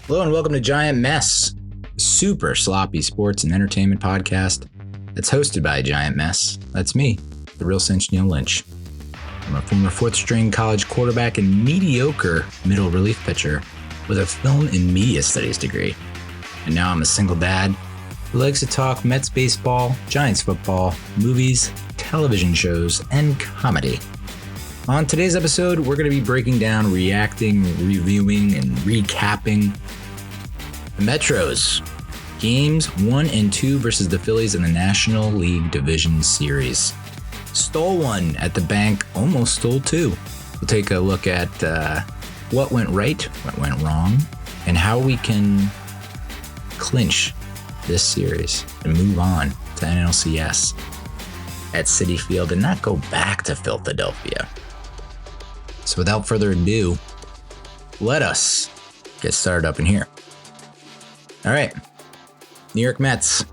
Hello and welcome to Giant Mess, a super sloppy sports and entertainment podcast that's hosted by a giant mess. That's me, the real cinch Neal Lynch. I'm a former fourth-string college quarterback and mediocre middle relief pitcher with a film and media studies degree. And now I'm a single dad who likes to talk Mets baseball, Giants football, movies, television shows, and comedy. On today's episode, we're going to be breaking down, reacting, reviewing, and recapping the Metros. Games 1 and 2 versus the Phillies in the National League Division Series. Stole one at the bank, almost stole two. We'll take a look at what went right, what went wrong, and how we can clinch this series and move on to NLCS at Citi Field and not go back to Philadelphia. So without further ado, let us get started up in here. All right. New York Mets,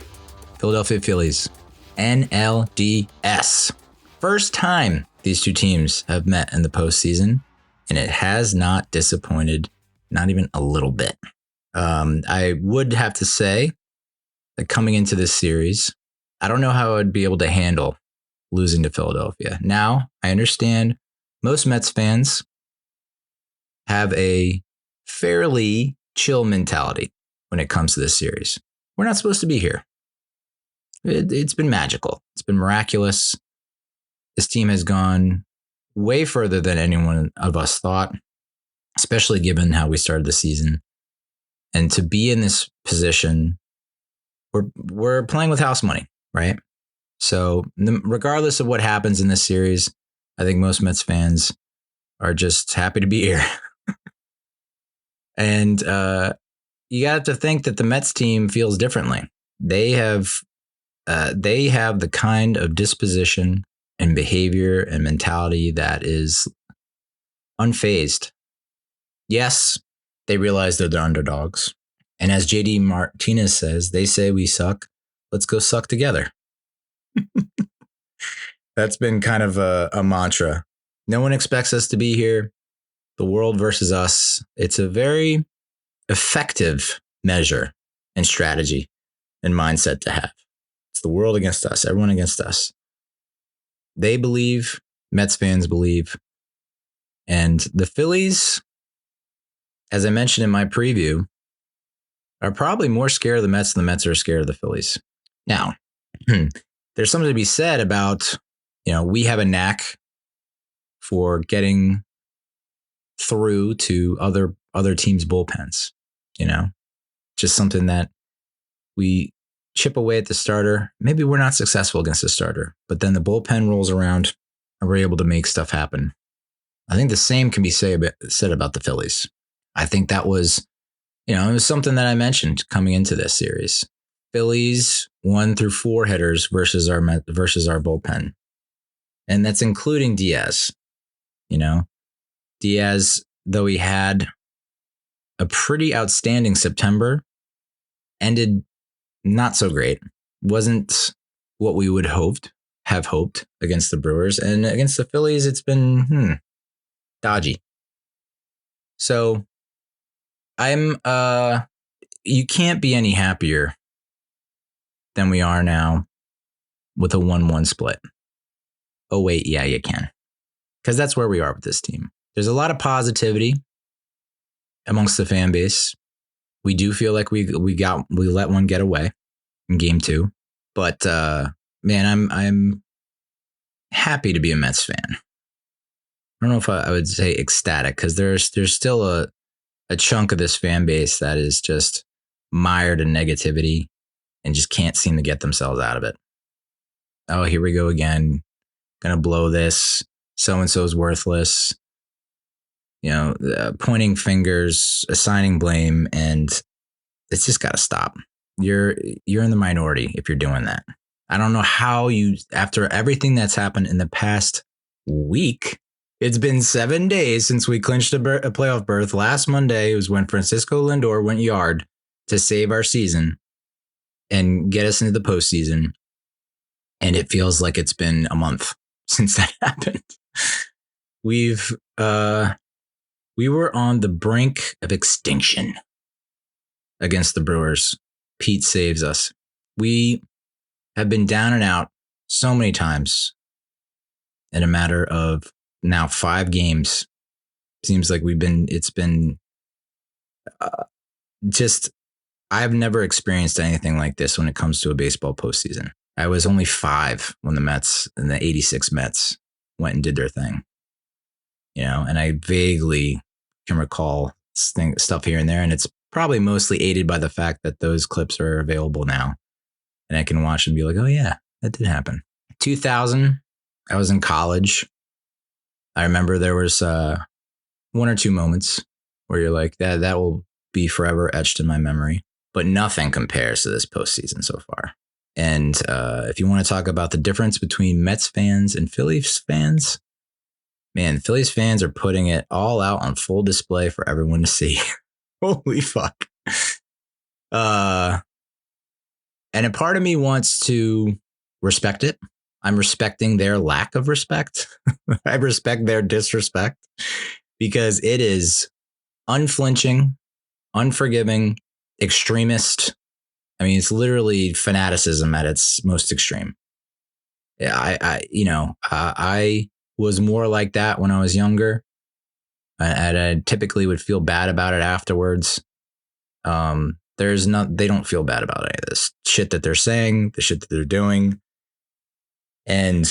Philadelphia Phillies, NLDS. First time these two teams have met in the postseason, and it has not disappointed, not even a little bit. I would have to say that coming into this series, I don't know how I would be able to handle losing to Philadelphia. Now, I understand most Mets fans have a fairly chill mentality when it comes to this series. We're not supposed to be here. It's been magical. It's been miraculous. This team has gone way further than anyone of us thought, especially given how we started the season. And to be in this position, we're playing with house money, right? So regardless of what happens in this series, I think most Mets fans are just happy to be here. And you got to think that the Mets team feels differently. They have the kind of disposition and behavior and mentality that is unfazed. Yes, they realize they're the underdogs. And as JD Martinez says, they say we suck. Let's go suck together. That's been kind of a mantra. No one expects us to be here. The world versus us. It's a very effective measure and strategy and mindset to have. It's the world against us, everyone against us. They believe, Mets fans believe, and the Phillies, as I mentioned in my preview, are probably more scared of the Mets than the Mets are scared of the Phillies. Now, there's something to be said about, we have a knack for getting through to other teams' bullpens, just something that we chip away at the starter. Maybe we're not successful against the starter, but then the bullpen rolls around and we're able to make stuff happen. I think the same can be said about the Phillies. I think that was, it was something that I mentioned coming into this series. Phillies 1 through 4 hitters versus our bullpen. And that's including Diaz. Diaz, though he had a pretty outstanding September, ended not so great. Wasn't what we would have hoped against the Brewers. And against the Phillies, it's been dodgy. So you can't be any happier than we are now with a 1-1 split. Oh, wait, yeah, you can. Because that's where we are with this team. There's a lot of positivity amongst the fan base. We do feel like we let one get away in game 2. But man, I'm happy to be a Mets fan. I don't know if I would say ecstatic, because there's still a chunk of this fan base that is just mired in negativity and just can't seem to get themselves out of it. Oh, here we go again. Gonna blow this. So-and-so's worthless. Pointing fingers, assigning blame, and it's just got to stop. You're in the minority if you're doing that. I don't know how after everything that's happened in the past week, it's been 7 days since we clinched a playoff berth. Last Monday was when Francisco Lindor went yard to save our season and get us into the postseason. And it feels like it's been a month since that happened. We were on the brink of extinction. against the Brewers. Pete saves us. We have been down and out so many times in a matter of now 5 games. Seems like it's been just, I've never experienced anything like this when it comes to a baseball postseason. I was only 5 when the Mets and the 86 Mets went and did their thing, and I vaguely can recall stuff here and there. And it's probably mostly aided by the fact that those clips are available now and I can watch and be like, oh yeah, that did happen. 2000, I was in college. I remember there was 1 or 2 moments where you're like, that will be forever etched in my memory, but nothing compares to this postseason so far. And if you want to talk about the difference between Mets fans and Phillies fans, man, Phillies fans are putting it all out on full display for everyone to see. Holy fuck. And a part of me wants to respect it. I'm respecting their lack of respect. I respect their disrespect because it is unflinching, unforgiving, extremist. I mean, it's literally fanaticism at its most extreme. Yeah, I was more like that when I was younger, and I typically would feel bad about it afterwards. They don't feel bad about any of this shit that they're saying, the shit that they're doing. And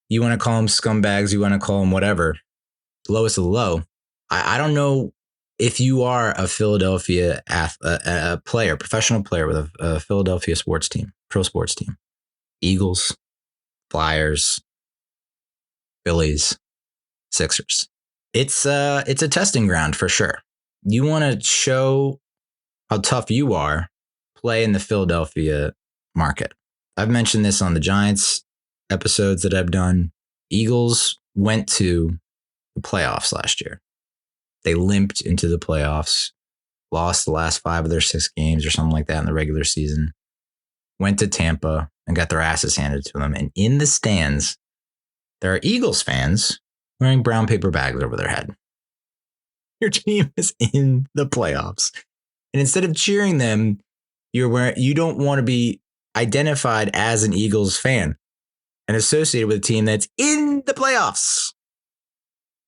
you want to call them scumbags, you want to call them whatever, lowest of the low. I don't know if you are a Philadelphia a player, professional player with a Philadelphia sports team, pro sports team, Eagles, Flyers, Phillies, Sixers. It's a testing ground for sure. You want to show how tough you are, play in the Philadelphia market. I've mentioned this on the Giants episodes that I've done. Eagles went to the playoffs last year. They limped into the playoffs, lost the last 5 of their 6 games or something like that in the regular season, went to Tampa and got their asses handed to them. And in the stands, there are Eagles fans wearing brown paper bags over their head. Your team is in the playoffs. And instead of cheering them, you don't want to be identified as an Eagles fan and associated with a team that's in the playoffs.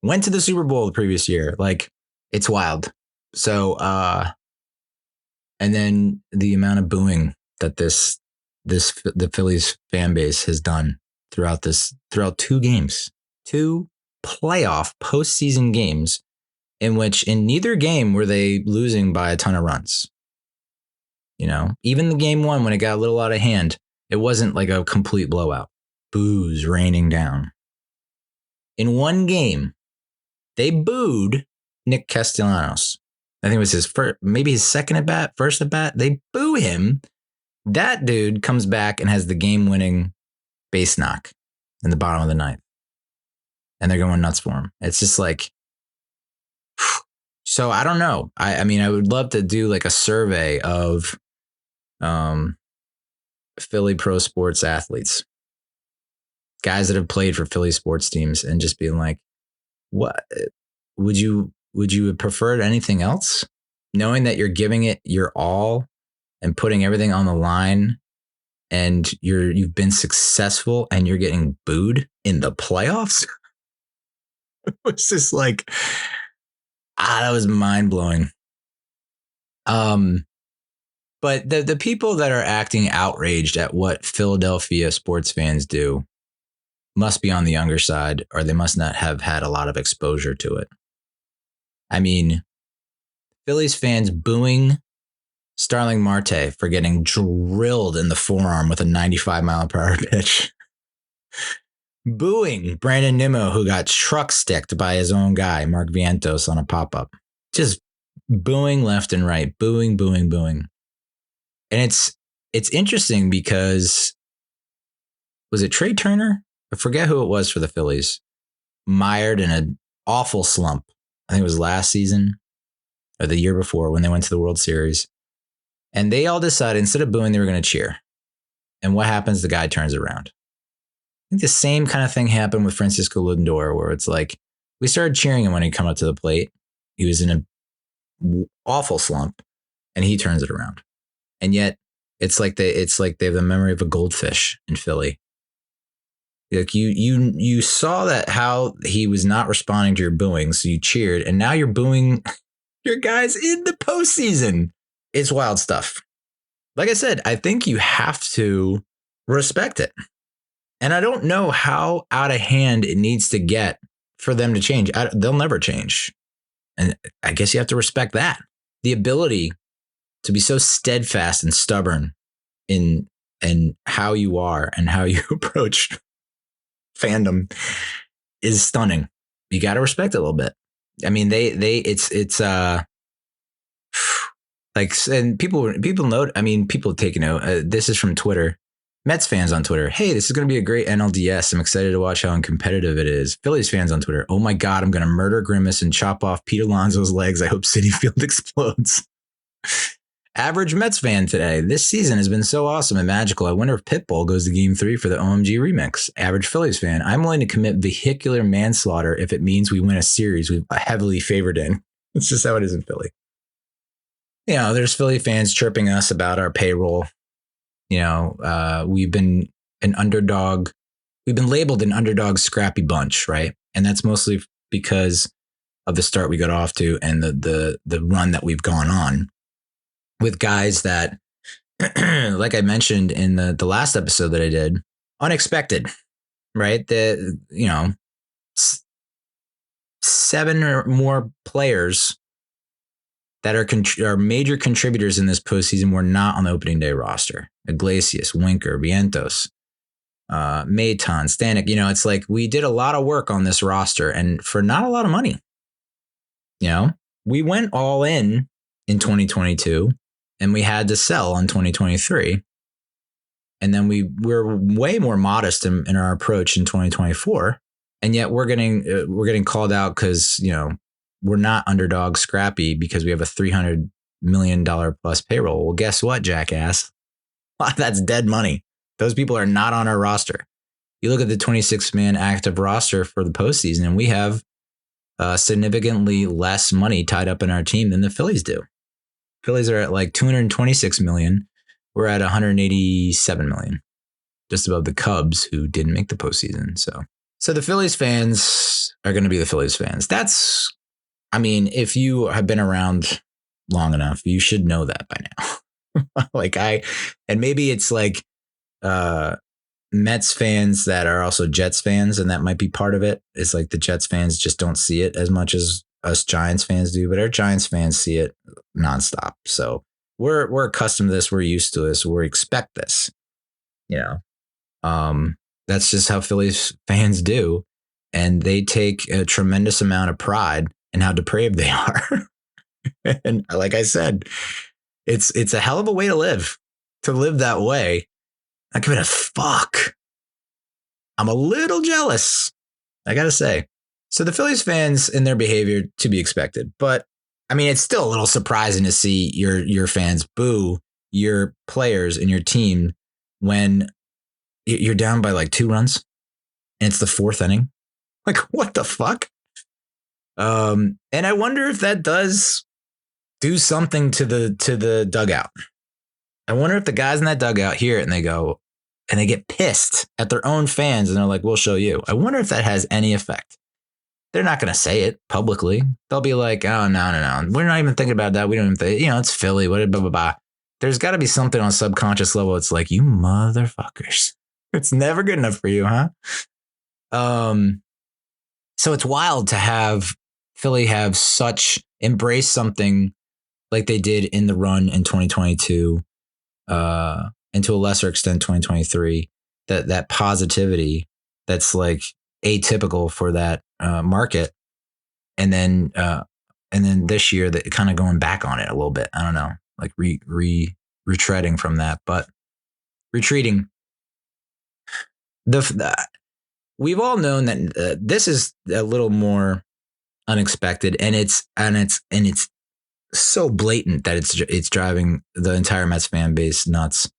Went to the Super Bowl the previous year. Like, it's wild. So, and then the amount of booing that the Phillies fan base has done throughout 2 games, 2 playoff postseason games, in which in neither game were they losing by a ton of runs. Even the game 1, when it got a little out of hand, it wasn't like a complete blowout. Boos raining down. In 1 game, they booed Nick Castellanos. I think it was his first, maybe his second at bat, first at bat. They boo him. That dude comes back and has the game-winning base knock in the bottom of the 9th. And they're going nuts for him. It's just like, so I don't know. I mean, I would love to do like a survey of Philly pro sports athletes, guys that have played for Philly sports teams, and just being like, what would you have preferred anything else? Knowing that you're giving it your all and putting everything on the line, and you've been successful and you're getting booed in the playoffs. It was just like, that was mind blowing. But the people that are acting outraged at what Philadelphia sports fans do must be on the younger side, or they must not have had a lot of exposure to it. I mean, Phillies fans booing Starling Marte for getting drilled in the forearm with a 95-mile-per-hour pitch. Booing Brandon Nimmo, who got truck sticked by his own guy, Mark Vientos, on a pop-up. Just booing left and right. Booing, booing, booing. And it's interesting because, was it Trey Turner? I forget who it was for the Phillies. Mired in an awful slump. I think it was last season or the year before when they went to the World Series. And they all decided instead of booing, they were going to cheer. And what happens? The guy turns around. I think the same kind of thing happened with Francisco Lindor, where it's like we started cheering him when he come up to the plate. He was in an awful slump. and he turns it around. And yet it's like they have the memory of a goldfish in Philly. Like you saw that how he was not responding to your booing, so you cheered, and now you're booing your guys in the postseason. It's wild stuff. Like I said, I think you have to respect it. And I don't know how out of hand it needs to get for them to change. They'll never change. And I guess you have to respect that. The ability to be so steadfast and stubborn in how you are and how you approach fandom is stunning. You got to respect it a little bit. I mean, it's like, and people note, I mean, people take note. This is from Twitter. Mets fans on Twitter. Hey, this is going to be a great NLDS. I'm excited to watch how competitive it is. Phillies fans on Twitter. Oh my God, I'm going to murder Grimace and chop off Pete Alonso's legs. I hope Citi Field explodes. Average Mets fan today. This season has been so awesome and magical. I wonder if Pitbull goes to Game 3 for the OMG remix. Average Phillies fan. I'm willing to commit vehicular manslaughter if it means we win a series we've heavily favored in. It's just how it is in Philly. You know, there's Philly fans chirping us about our payroll. You know, we've been an underdog. We've been labeled an underdog scrappy bunch, right? And that's mostly because of the start we got off to and the run that we've gone on with guys that, like I mentioned in the last episode that I did, unexpected, right? You know, 7 or more players that are major contributors in this postseason were not on the opening day roster. Iglesias, Winker, Vientos, Maton, Stanek. You know, it's like we did a lot of work on this roster and for not a lot of money. You know, we went all in 2022 and we had to sell in 2023. And then we're way more modest in our approach in 2024. And yet we're getting called out because, you know, we're not underdog scrappy because we have a $300 million plus payroll. Well, guess what, jackass? That's dead money. Those people are not on our roster. You look at the 26-man active roster for the postseason, and we have significantly less money tied up in our team than the Phillies do. Phillies are at like $226 million. We're at $187 million, just above the Cubs, who didn't make the postseason. So the Phillies fans are going to be the Phillies fans. That's, I mean, if you have been around long enough, you should know that by now. And maybe it's like Mets fans that are also Jets fans, and that might be part of it. It's like the Jets fans just don't see it as much as us Giants fans do, but our Giants fans see it nonstop. So we're accustomed to this. We're used to this. We expect this. You know, that's just how Phillies fans do, and they take a tremendous amount of pride in how depraved they are. And like I said, it's a hell of a way to live that way. I give it a fuck. I'm a little jealous, I gotta say. So the Phillies fans and their behavior to be expected, but I mean, it's still a little surprising to see your fans boo your players and your team when you're down by like 2 runs and it's the 4th inning. Like, what the fuck? And I wonder if that does do something to the dugout. I wonder if the guys in that dugout hear it and they go, and they get pissed at their own fans and they're like, we'll show you. I wonder if that has any effect. They're not going to say it publicly. They'll be like, oh, no. We're not even thinking about that. We don't even think, it's Philly. What, blah, blah, blah. There's got to be something on a subconscious level. It's like, you motherfuckers. It's never good enough for you, huh? So it's wild to have Philly embrace something like they did in the run in 2022, and to a lesser extent 2023. That positivity that's like atypical for that market, and then this year that kind of going back on it a little bit. I don't know, like retreading from that, but retreating. We've all known that this is a little more unexpected, and it's so blatant that it's driving the entire Mets fan base nuts.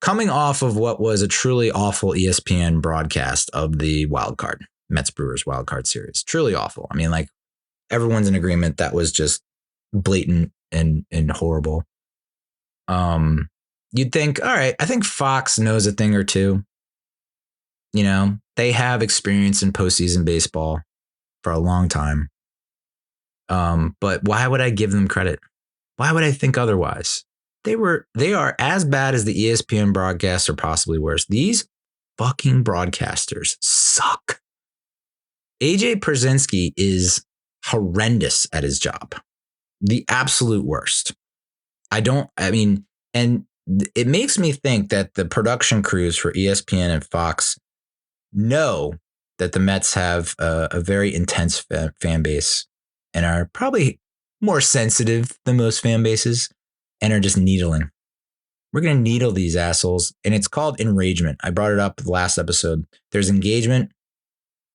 Coming off of what was a truly awful ESPN broadcast of the wild card, Mets Brewers wild card series, truly awful. I mean, like, everyone's in agreement that was just blatant and horrible. You'd think, all right, I think Fox knows a thing or two. They have experience in postseason baseball for a long time. But why would I give them credit? Why would I think otherwise? They are as bad as the ESPN broadcasts, or possibly worse. These fucking broadcasters suck. AJ Pierzynski is horrendous at his job. The absolute worst. And it makes me think that the production crews for ESPN and Fox know that the Mets have a very intense fan base and are probably more sensitive than most fan bases and are just needling. We're going to needle these assholes. And it's called enragement. I brought it up the last episode. There's engagement,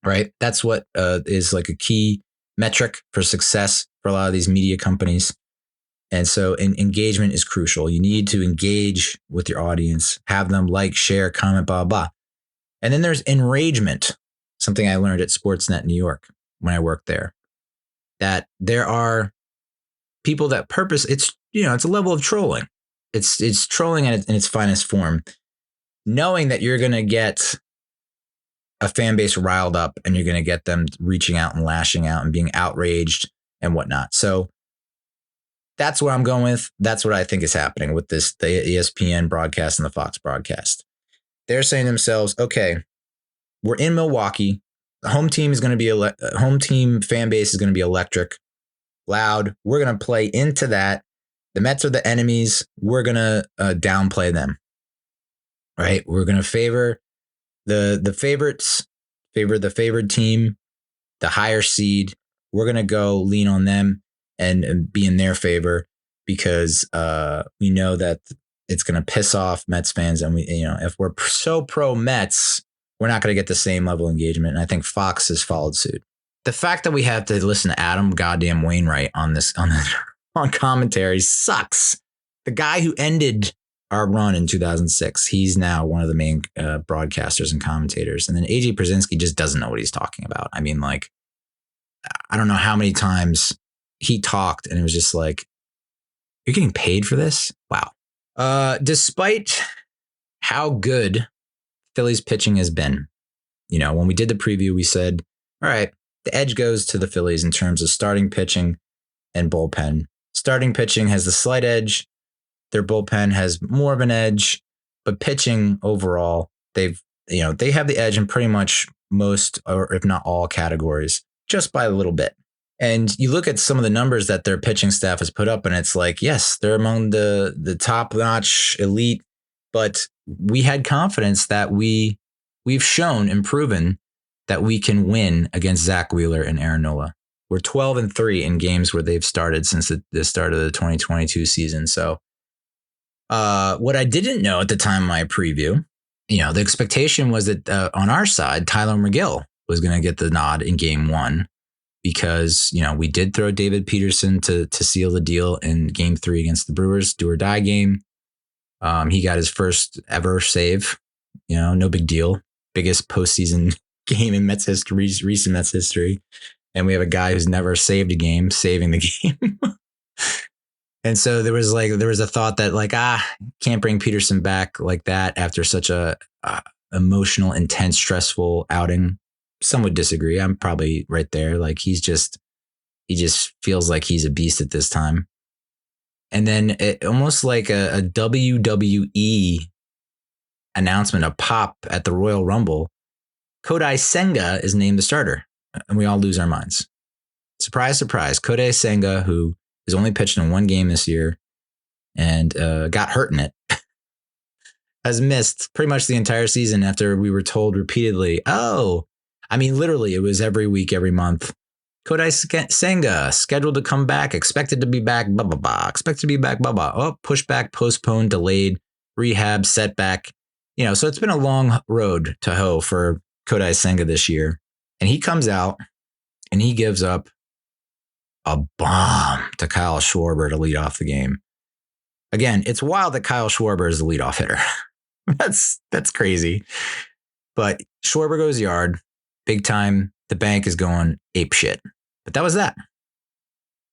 right? That's what is like a key metric for success for a lot of these media companies. And so engagement is crucial. You need to engage with your audience, have them like, share, comment, blah, blah. And then there's enragement, something I learned at Sportsnet New York when I worked there, that there are people that it's a level of trolling. It's trolling in its finest form, knowing that you're going to get a fan base riled up and you're going to get them reaching out and lashing out and being outraged and whatnot. So that's what I'm going with. That's what I think is happening with the ESPN broadcast and the Fox broadcast. They're saying to themselves, okay, we're in Milwaukee. The home team is going to be home team fan base is going to be electric, loud. We're going to play into that. The Mets are the enemies. We're going to downplay them. Right? We're going to favor the favorites, favor the favored team, the higher seed. We're going to go lean on them and be in their favor because we know that it's going to piss off Mets fans. And if we're so pro Mets, we're not going to get the same level of engagement. And I think Fox has followed suit. The fact that we have to listen to Adam goddamn Wainwright on commentary sucks. The guy who ended our run in 2006, he's now one of the main broadcasters and commentators. And then AJ Pierzynski just doesn't know what he's talking about. I mean, like, I don't know how many times he talked and it was just like, you're getting paid for this? Wow. Despite how good Phillies pitching has been, when we did the preview, we said, all right, the edge goes to the Phillies in terms of starting pitching and bullpen. Starting pitching has the slight edge. Their bullpen has more of an edge, but pitching overall, they have the edge in pretty much most, or if not all categories, just by a little bit. And you look at some of the numbers that their pitching staff has put up, and it's like, yes, they're among the top-notch elite, but we had confidence that we've shown and proven that we can win against Zach Wheeler and Aaron Nola. We're 12-3 in games where they've started since the start of the 2022 season. So what I didn't know at the time of my preview, the expectation was that on our side, Tyler McGill was going to get the nod in game one because, we did throw David Peterson to seal the deal in game 3 against the Brewers, do or die game. He got his first ever save, no big deal. Biggest postseason game in Mets history, recent Mets history. And we have a guy who's never saved a game, saving the game. And so there was a thought that can't bring Peterson back like that after such a emotional, intense, stressful outing. Some would disagree. I'm probably right there. Like he just feels like he's a beast at this time. And then almost like a WWE announcement, a pop at the Royal Rumble, Kodai Senga is named the starter. And we all lose our minds. Surprise, surprise. Kodai Senga, who has only pitched in one game this year and got hurt in it, has missed pretty much the entire season after we were told repeatedly, literally it was every week, every month. Kodai Senga, scheduled to come back, expected to be back, blah, blah, blah, expected to be back, blah, blah. Oh, pushback, postponed, delayed, rehab, setback. So it's been a long road to hoe for Kodai Senga this year. And he comes out and he gives up a bomb to Kyle Schwarber to lead off the game. Again, it's wild that Kyle Schwarber is the leadoff hitter. That's crazy. But Schwarber goes yard, big time. The bank is going ape shit. But that was that.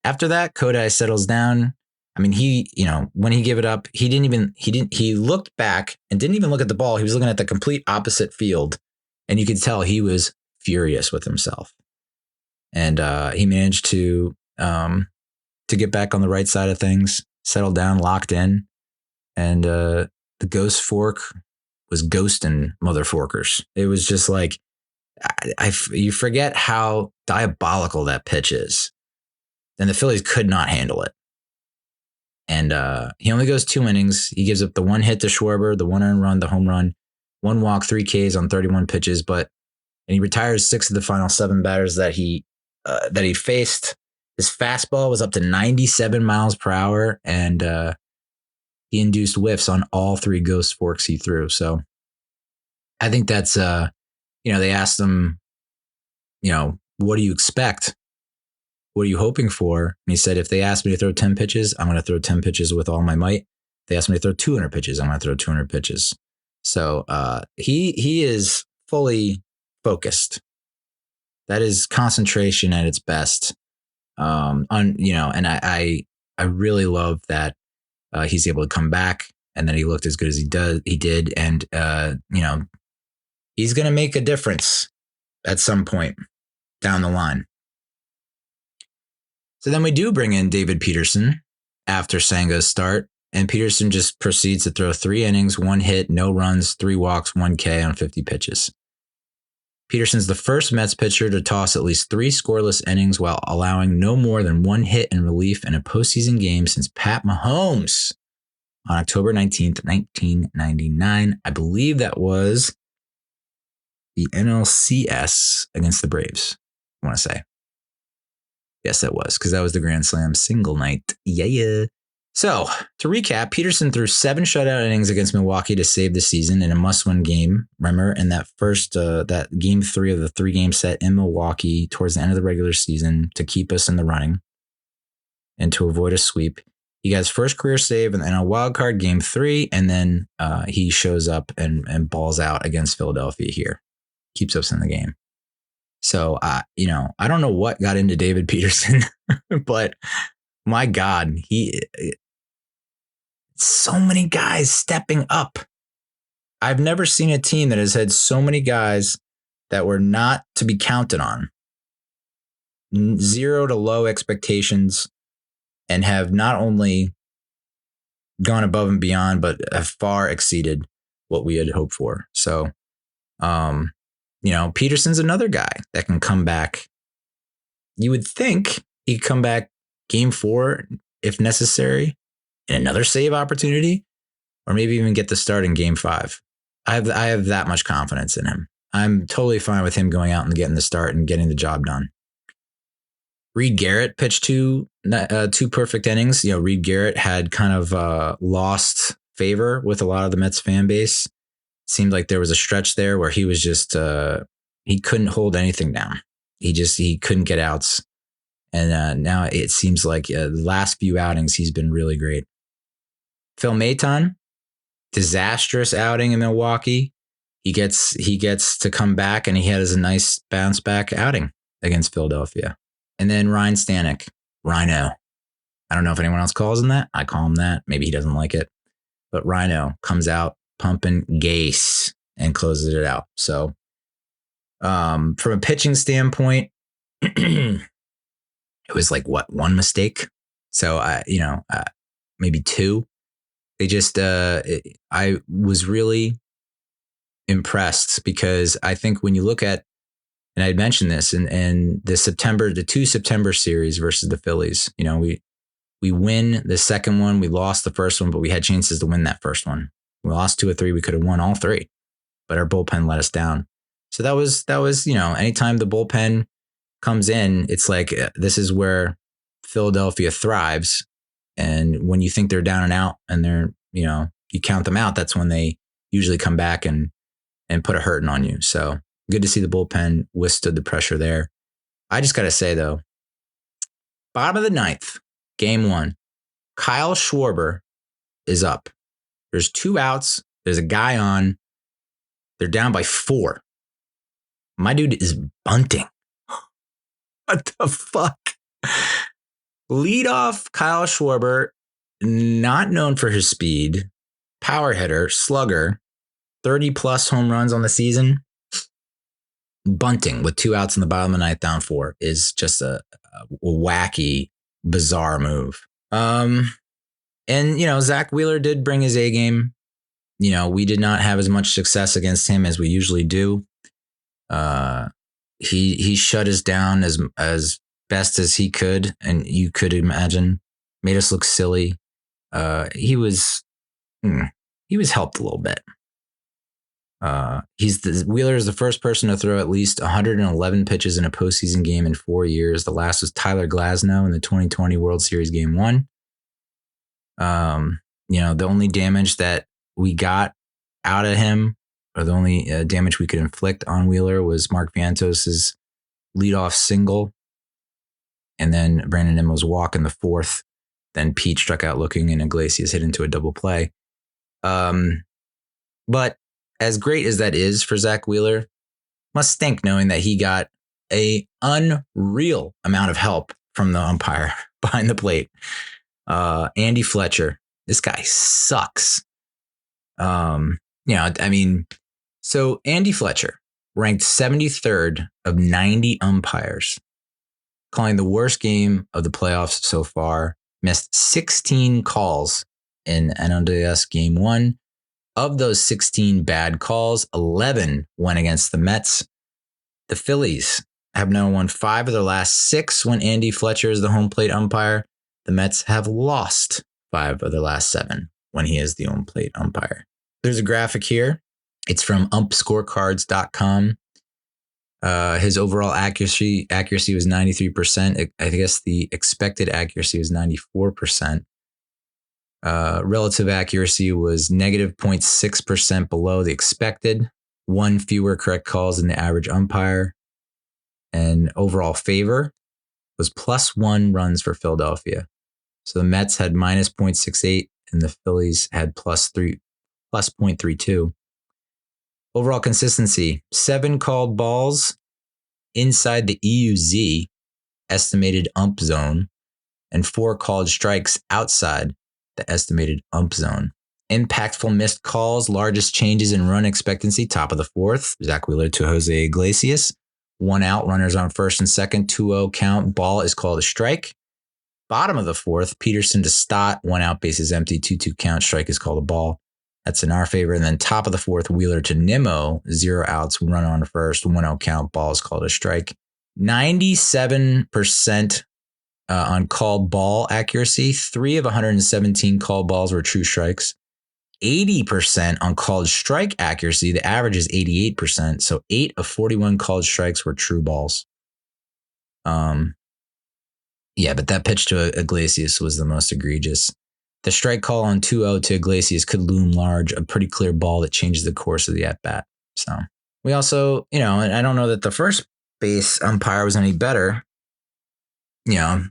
After that, Kodai settles down, I mean, when he gave it up, he looked back and didn't even look at the ball. He was looking at the complete opposite field, and you could tell he was furious with himself. And he managed to get back on the right side of things, settle down, locked in, and the ghost fork was ghosting motherforkers. It was just like, you forget how diabolical that pitch is. And the Phillies could not handle it. And he only goes 2 innings. He gives up the 1 hit to Schwarber, the 1 earned run, the home run, 1 walk, 3 Ks on 31 pitches. And he retires 6 of the final 7 batters that he faced. His fastball was up to 97 miles per hour, and he induced whiffs on all 3 ghost forks he threw. So I think that's, they asked him, what do you expect? What are you hoping for? And he said, if they ask me to throw 10 pitches, I'm going to throw 10 pitches with all my might. If they ask me to throw 200 pitches, I'm going to throw 200 pitches. So he is fully focused. That is concentration at its best. And I really love that he's able to come back and that he looked as good as he did. And, he's going to make a difference at some point down the line. So then we do bring in David Peterson after Senga's start, and Peterson just proceeds to throw 3 innings, 1 hit, no runs, 3 walks, 1 K on 50 pitches. Peterson's the first Mets pitcher to toss at least 3 scoreless innings while allowing no more than 1 hit in relief in a postseason game since Pat Mahomes on October 19th, 1999. I believe that was the NLCS against the Braves, I want to say. Yes, that was, because that was the Grand Slam single night. Yeah. So, to recap, Peterson threw 7 shutout innings against Milwaukee to save the season in a must-win game. Remember, in that first, that game 3 of the 3-game set in Milwaukee towards the end of the regular season to keep us in the running and to avoid a sweep. He got his first career save in a wild card game 3, and then he shows up and balls out against Philadelphia here. Keeps us in the game. So, I don't know what got into David Peterson, but my God, so many guys stepping up. I've never seen a team that has had so many guys that were not to be counted on. 0 to low expectations, and have not only gone above and beyond, but have far exceeded what we had hoped for. So, Peterson's another guy that can come back. You would think he'd come back game 4 if necessary, in another save opportunity, or maybe even get the start in game 5. I have that much confidence in him. I'm totally fine with him going out and getting the start and getting the job done. Reed Garrett pitched 2 perfect innings. Reed Garrett had kind of lost favor with a lot of the Mets fan base. Seemed like there was a stretch there where he was just he couldn't hold anything down. He couldn't get outs, and now it seems like the last few outings he's been really great. Phil Maton, disastrous outing in Milwaukee. He gets to come back, and he had a nice bounce back outing against Philadelphia. And then Ryan Stanek, Rhino. I don't know if anyone else calls him that. I call him that. Maybe he doesn't like it, but Rhino comes out pumping gas and closes it out. So from a pitching standpoint, it was like 1 mistake. So maybe 2. They just I was really impressed, because I think when you look at, and I had mentioned this in the 2 September series versus the Phillies, we win the second one, we lost the first one, but we had chances to win that first one. We lost 2 or 3. We could have won all 3, but our bullpen let us down. So that was, anytime the bullpen comes in, it's like, this is where Philadelphia thrives. And when you think they're down and out and they're, you count them out, that's when they usually come back and put a hurting on you. So good to see the bullpen withstood the pressure there. I just got to say though, bottom of the 9th, game 1, Kyle Schwarber is up. There's 2 outs. There's a guy on. They're down by 4. My dude is bunting. What the fuck? Lead off Kyle Schwarber not known for his speed, power hitter, slugger, 30 plus home runs on the season. Bunting with 2 outs in the bottom of the ninth, down 4 is just a wacky, bizarre move. And Zach Wheeler did bring his A game. We did not have as much success against him as we usually do. He shut us down as best as he could, and you could imagine, made us look silly. He was helped a little bit. Wheeler is the first person to throw at least 111 pitches in a postseason game in 4 years. The last was Tyler Glasnow in the 2020 World Series Game 1. The only damage that we got out of him, or the only damage we could inflict on Wheeler, was Mark Vientos' leadoff single, and then Brandon Nimmo's walk in the 4th. Then Pete struck out looking, and Iglesias hit into a double play. But as great as that is for Zach Wheeler, must stink knowing that he got a unreal amount of help from the umpire behind the plate. Andy Fletcher, this guy sucks. So Andy Fletcher ranked 73rd of 90 umpires, calling the worst game of the playoffs so far, missed 16 calls in NLDS Game 1. Of those 16 bad calls, 11 went against the Mets. The Phillies have now won 5 of their last 6 when Andy Fletcher is the home plate umpire. The Mets have lost 5 of their last 7 when he is the home plate umpire. There's a graphic here. It's from umpscorecards.com. His overall accuracy was 93%. I guess the expected accuracy was 94%. Relative accuracy was negative 0.6% below the expected. 1 fewer correct calls than the average umpire. And overall favor was +1 runs for Philadelphia. So the Mets had minus 0.68 and the Phillies had plus 0.32. Overall consistency, 7 called balls inside the EUZ, estimated ump zone, and 4 called strikes outside the estimated ump zone. Impactful missed calls, largest changes in run expectancy, top of the 4th, Zach Wheeler to Jose Iglesias. 1 out, runners on first and second, 2-0 count, ball is called a strike. Bottom of the 4th, Peterson to Stott, 1 out, bases empty, 2-2 count, strike is called a ball. That's in our favor. And then top of the 4th, Wheeler to Nimmo, 0 outs, run on first, 1-0 count, ball is called a strike. 97% on called ball accuracy. 3 of 117 called balls were true strikes. 80% on called strike accuracy. The average is 88%. So 8 of 41 called strikes were true balls. But that pitch to Iglesias was the most egregious. The strike call on 2-0 to Iglesias could loom large, a pretty clear ball that changes the course of the at-bat. So we also, and I don't know that the first base umpire was any better. I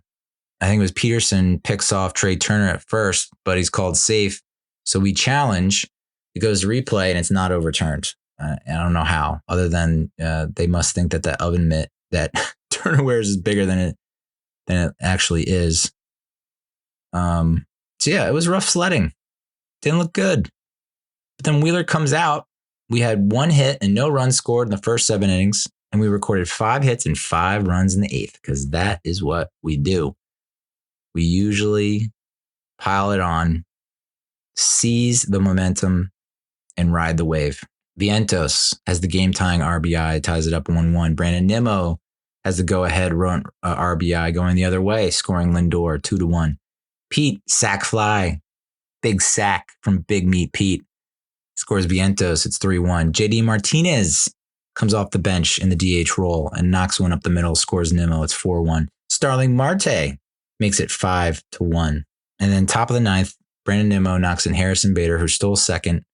think it was Peterson picks off Trey Turner at first, but he's called safe. So we challenge, it goes to replay, and it's not overturned. I don't know how, other than they must think that the oven mitt that Turner wears is bigger than it actually is. It was rough sledding. Didn't look good. But then Wheeler comes out. We had 1 hit and no runs scored in the first 7 innings, and we recorded 5 hits and 5 runs in the 8th, because that is what we do. We usually pile it on, seize the momentum, and ride the wave. Vientos has the game-tying RBI, ties it up 1-1. Brandon Nimmo has the go-ahead run RBI going the other way, scoring Lindor 2-1. Pete, sack fly, big sack from Big Meat Pete, scores Vientos. It's 3-1. JD Martinez comes off the bench in the DH role and knocks one up the middle, scores Nimmo. It's 4-1. Starling Marte makes it 5-1. And then top of the 9th, Brandon Nimmo knocks in Harrison Bader, who stole second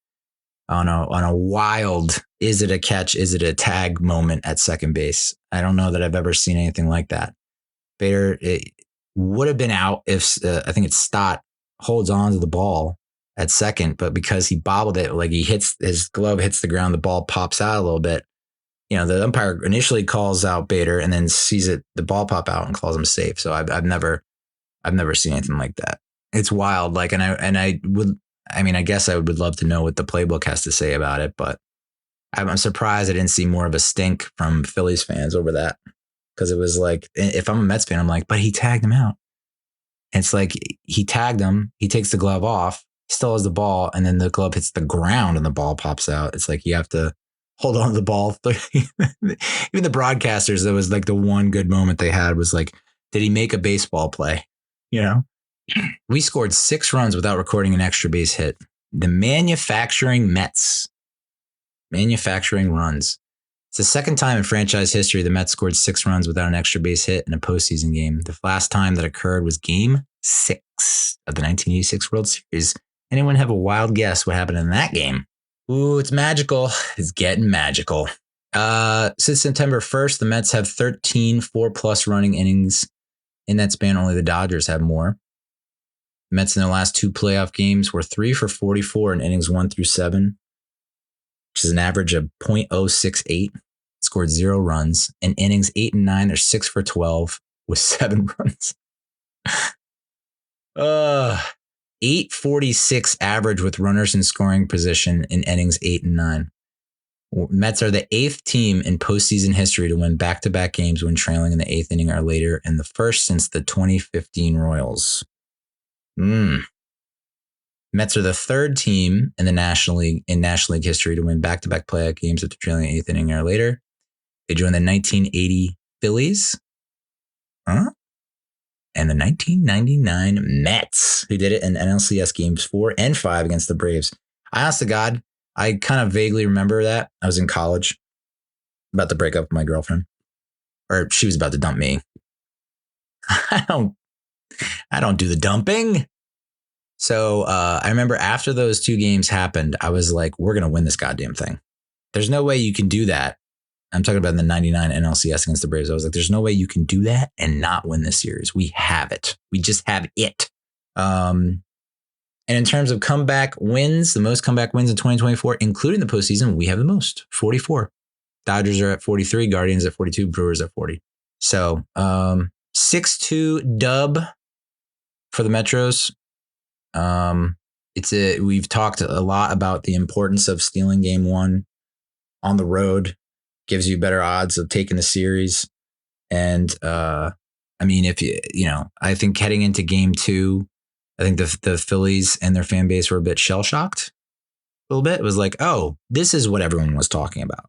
on a wild, is it a catch, is it a tag moment at second base. I don't know that I've ever seen anything like that. Bader would have been out if I think it's Stott holds on to the ball at second, but because he bobbled it, like his glove hits the ground, the ball pops out a little bit. The umpire initially calls out Bader and then sees the ball pop out and calls him safe. So I've never seen anything like that. It's wild. Like, I guess I would love to know what the playbook has to say about it, but I'm surprised I didn't see more of a stink from Phillies fans over that. Because it was like, if I'm a Mets fan, I'm like, but he tagged him out. And it's like, he tagged him, he takes the glove off, still has the ball, and then the glove hits the ground and the ball pops out. It's like, you have to hold on to the ball. Even the broadcasters, that was like the one good moment they had was like, did he make a baseball play? You know, we scored 6 runs without recording an extra base hit. The manufacturing Mets. Manufacturing runs. It's the second time in franchise history the Mets scored 6 runs without an extra base hit in a postseason game. The last time that occurred was Game 6 of the 1986 World Series. Anyone have a wild guess what happened in that game? Ooh, it's magical. It's getting magical. Since September 1st, the Mets have 13 4+ running innings. In that span, only the Dodgers have more. The Mets in their last 2 playoff games were 3 for 44 in innings 1 through 7. Which is an average of .068, scored 0 runs. In innings 8 and 9, they're 6 for 12 with 7 runs. 846 average with runners in scoring position in innings 8 and 9. Mets are the 8th team in postseason history to win back-to-back games when trailing in the 8th inning or later, and the first since the 2015 Royals. Mets are the 3rd team in the National League history to win back-to-back playoff games after trailing in the 8th inning or later. They joined the 1980 Phillies, and the 1999 Mets, who did it in NLCS games 4 and 5 against the Braves. I honest to God, I kind of vaguely remember that. I was in college, about to break up with my girlfriend, or she was about to dump me. I don't do the dumping. So I remember after those 2 games happened, I was like, we're going to win this goddamn thing. There's no way you can do that. I'm talking about the 99 NLCS against the Braves. I was like, there's no way you can do that and not win this series. We have it. We just have it. And in terms of comeback wins, the most comeback wins in 2024, including the postseason, we have the most, 44. Dodgers are at 43, Guardians at 42, Brewers at 40. So 6-2 dub for the Metros. We've talked a lot about the importance of stealing game 1 on the road, gives you better odds of taking the series. And, I think heading into game 2, I think the Phillies and their fan base were a bit shell shocked a little bit. It was like, oh, this is what everyone was talking about.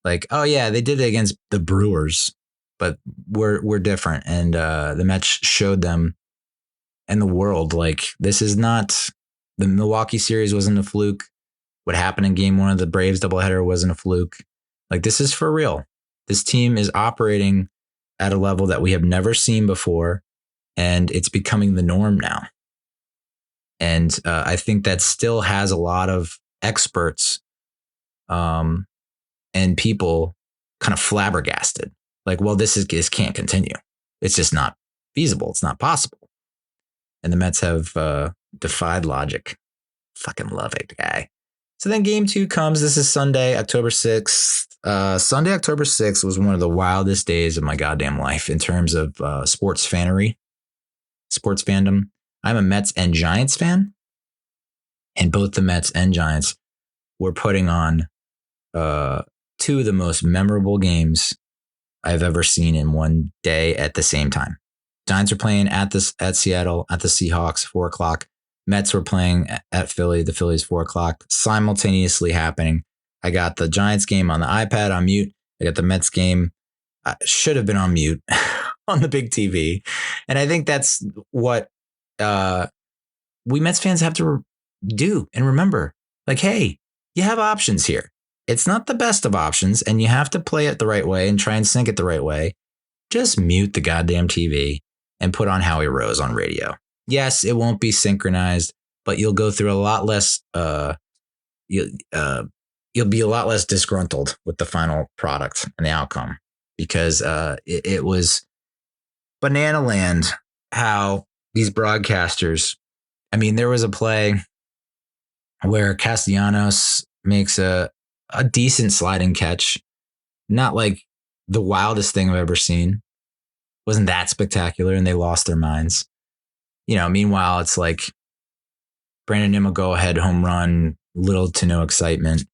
Like, oh yeah, they did it against the Brewers, but we're different. And, the Mets showed them, and the world, like, this is not, the Milwaukee series wasn't a fluke. What happened in game 1 of the Braves doubleheader wasn't a fluke. Like, this is for real. This team is operating at a level that we have never seen before, and it's becoming the norm now. And I think that still has a lot of experts and people kind of flabbergasted. Like, well, this can't continue. It's just not feasible. It's not possible. And the Mets have defied logic. Fucking love it, guy. So then game 2 comes. This is Sunday, October 6th. Sunday, October 6th was one of the wildest days of my goddamn life in terms of sports fandom. I'm a Mets and Giants fan. And both the Mets and Giants were putting on 2 of the most memorable games I've ever seen in one day at the same time. Giants were playing at Seattle, at the Seahawks, 4:00. Mets were playing at Philly, the Phillies, 4:00, simultaneously happening. I got the Giants game on the iPad on mute. I got the Mets game. I should have been on mute on the big TV. And I think that's what we Mets fans have to do and remember. Like, hey, you have options here. It's not the best of options, and you have to play it the right way and try and sync it the right way. Just mute the goddamn TV and put on Howie Rose on radio. Yes, it won't be synchronized, but you'll go through a lot less. You'll be a lot less disgruntled with the final product and the outcome, because it was banana land how these broadcasters. I mean, there was a play where Castellanos makes a decent sliding catch, not like the wildest thing I've ever seen. Wasn't that spectacular, and they lost their minds. Meanwhile, it's like Brandon Nimmo go ahead home run, little to no excitement.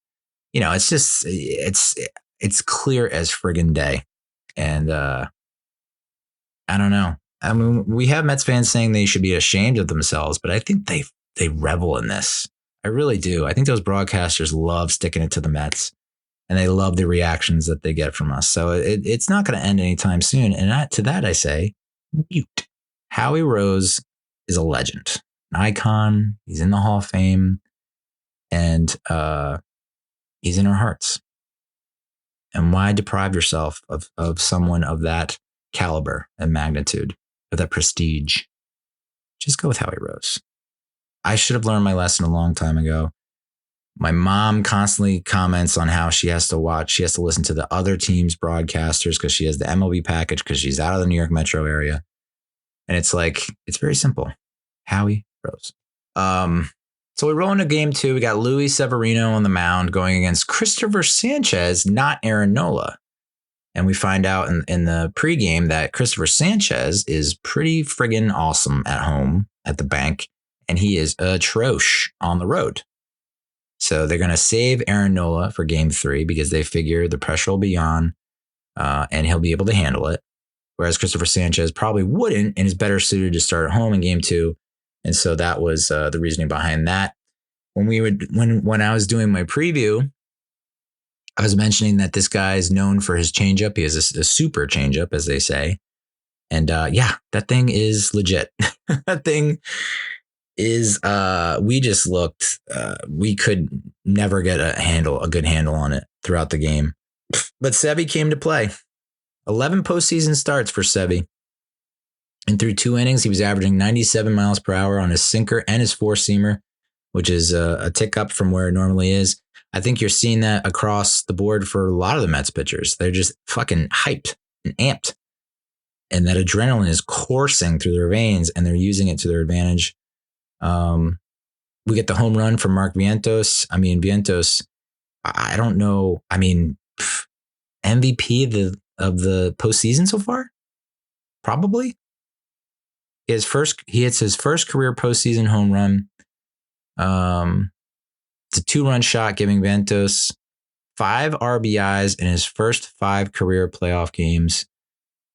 It's just, it's clear as friggin' day. And I don't know. I mean, we have Mets fans saying they should be ashamed of themselves, but I think they revel in this. I really do. I think those broadcasters love sticking it to the Mets, and they love the reactions that they get from us. So it's not going to end anytime soon. And to that, I say, mute. Howie Rose is a legend, an icon. He's in the Hall of Fame, and he's in our hearts. And why deprive yourself of someone of that caliber and magnitude, of that prestige? Just go with Howie Rose. I should have learned my lesson a long time ago. My mom constantly comments on how she has to listen to the other team's broadcasters because she has the MLB package because she's out of the New York metro area. And it's very simple. Howie Rose. So we roll into game 2. We got Luis Severino on the mound going against Christopher Sanchez, not Aaron Nola. And we find out in the pregame that Christopher Sanchez is pretty friggin' awesome at home at the bank. And he is atrocious on the road. So they're going to save Aaron Nola for game 3 because they figure the pressure will be on and he'll be able to handle it. Whereas Christopher Sanchez probably wouldn't and is better suited to start at home in game 2. And so that was the reasoning behind that. When I was doing my preview, I was mentioning that this guy is known for his changeup. He has a super changeup, as they say. And that thing is legit. That thing is, we just looked, we could never get a good handle on it throughout the game. But Sevy came to play. 11 postseason starts for Sevy. And through 2 innings, he was averaging 97 miles per hour on his sinker and his four-seamer, which is a tick up from where it normally is. I think you're seeing that across the board for a lot of the Mets pitchers. They're just fucking hyped and amped. And that adrenaline is coursing through their veins, and they're using it to their advantage. We get the home run from Mark Vientos. I mean, Vientos, I don't know. I mean, MVP of the postseason so far? Probably. He hits his first career postseason home run. It's a 2-run shot, giving Vientos 5 RBIs in his first 5 career playoff games.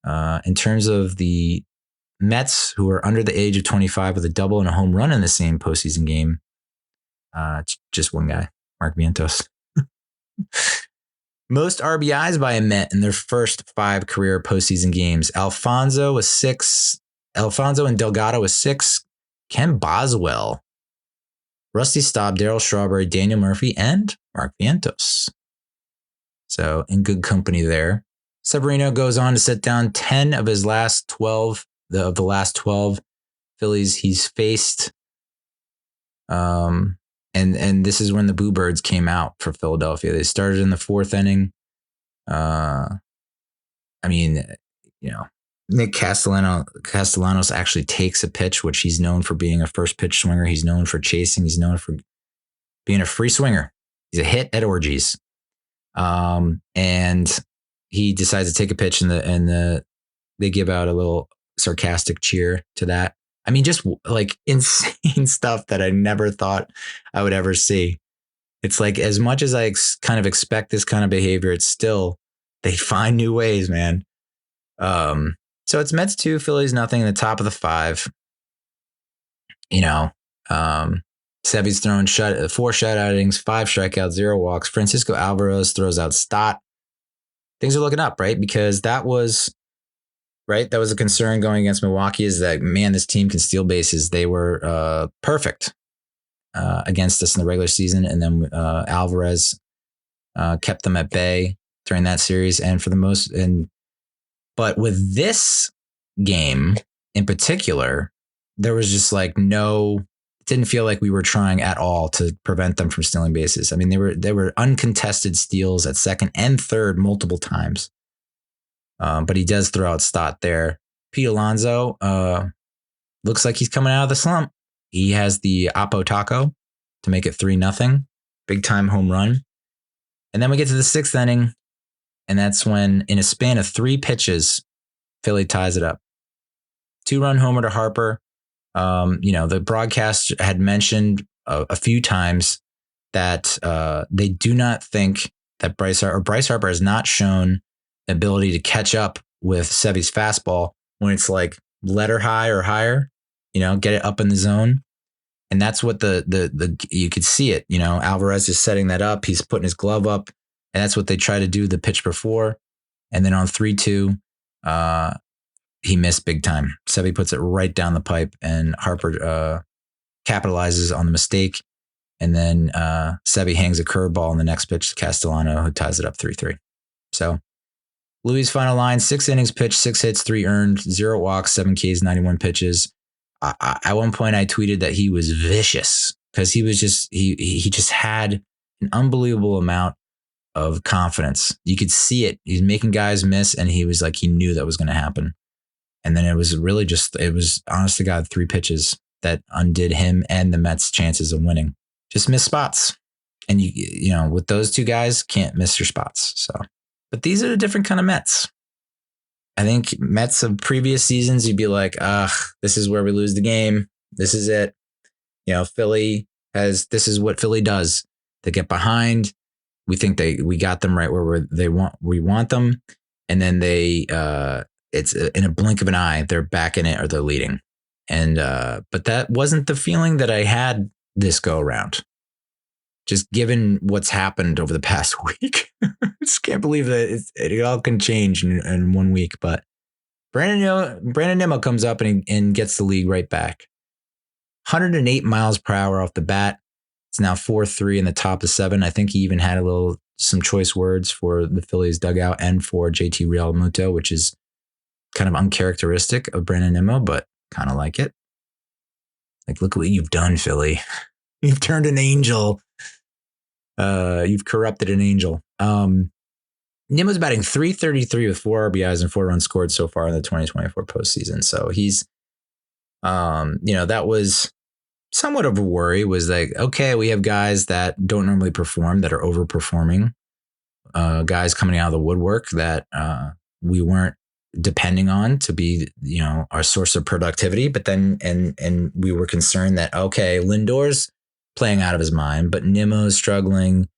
In terms of the Mets, who are under the age of 25 with a double and a home run in the same postseason game, just one guy, Mark Vientos. Most RBIs by a Met in their first 5 career postseason games. Alfonso and Delgado was 6. Ken Boswell, Rusty Staub, Darryl Strawberry, Daniel Murphy, and Mark Vientos. So in good company there. Severino goes on to set down 10 of his last 12, of the last 12 Phillies he's faced. And this is when the Boo Birds came out for Philadelphia. They started in the 4th inning. Nick Castellanos actually takes a pitch, which he's known for being a first pitch swinger. He's known for chasing. He's known for being a free swinger. He's a hit at orgies. And he decides to take a pitch, and they give out a little sarcastic cheer to that. I mean, just like insane stuff that I never thought I would ever see. It's like, as much as I kind of expect this kind of behavior, it's still, they find new ways, man. So it's Mets 2, Phillies nothing in the top of the 5. Sevy's thrown 4 shutout innings, 5 strikeouts, 0 walks. Francisco Alvarez throws out Stott. Things are looking up, right? Because that was a concern going against Milwaukee, is that, man, this team can steal bases. They were perfect against us in the regular season. And then Alvarez kept them at bay during that series. And but with this game in particular, there was just it didn't feel like we were trying at all to prevent them from stealing bases. I mean, they were uncontested steals at second and third multiple times. But he does throw out Stott there. Pete Alonso looks like he's coming out of the slump. He has the Oppo Taco to make it 3-0. Big time home run. And then we get to the 6th inning. And that's when, in a span of 3 pitches, Philly ties it up. 2-run homer to Harper. The broadcast had mentioned a few times that they do not think that Bryce Harper has not shown the ability to catch up with Sevy's fastball when it's like letter high or higher, get it up in the zone. And that's what the you could see it, Alvarez is setting that up. He's putting his glove up, and that's what they try to do the pitch before. And then on 3-2, he missed big time. Sevy puts it right down the pipe, and Harper capitalizes on the mistake. And then Sevy hangs a curveball in the next pitch to Castellano, who ties it up 3-3. So Louis' final line: 6 innings pitched, 6 hits, 3 earned, 0 walks, 7 Ks, 91 pitches. At one point, I tweeted that he was vicious because he just had an unbelievable amount of confidence. You could see it. He's making guys miss, and he was like, he knew that was going to happen. And then it was honest to God, 3 pitches that undid him and the Mets' chances of winning. Just miss spots. And with those 2 guys, can't miss your spots. So, but these are a different kind of Mets. I think Mets of previous seasons, you'd be like, this is where we lose the game. This is it. This is what Philly does. They get behind. We think we got them right where we want them. And then it's in a blink of an eye, they're back in it or they're leading. And, but that wasn't the feeling that I had this go around. Just given what's happened over the past week. I just can't believe that it all can change in 1 week. But Brandon Nimmo comes up and gets the league right back. 108 miles per hour off the bat. It's now 4-3 in the top of 7. I think he even had some choice words for the Phillies dugout and for JT Realmuto, which is kind of uncharacteristic of Brandon Nimmo, but kind of like it. Like, look what you've done, Philly. You've turned an angel. You've corrupted an angel. Nimmo's batting .333 with 4 RBIs and 4 runs scored so far in the 2024 postseason. So he's, that was somewhat of a worry. Was like, okay, we have guys that don't normally perform, that are overperforming. Guys coming out of the woodwork that we weren't depending on to be, our source of productivity. But then, and we were concerned that, okay, Lindor's playing out of his mind, but Nimmo's struggling.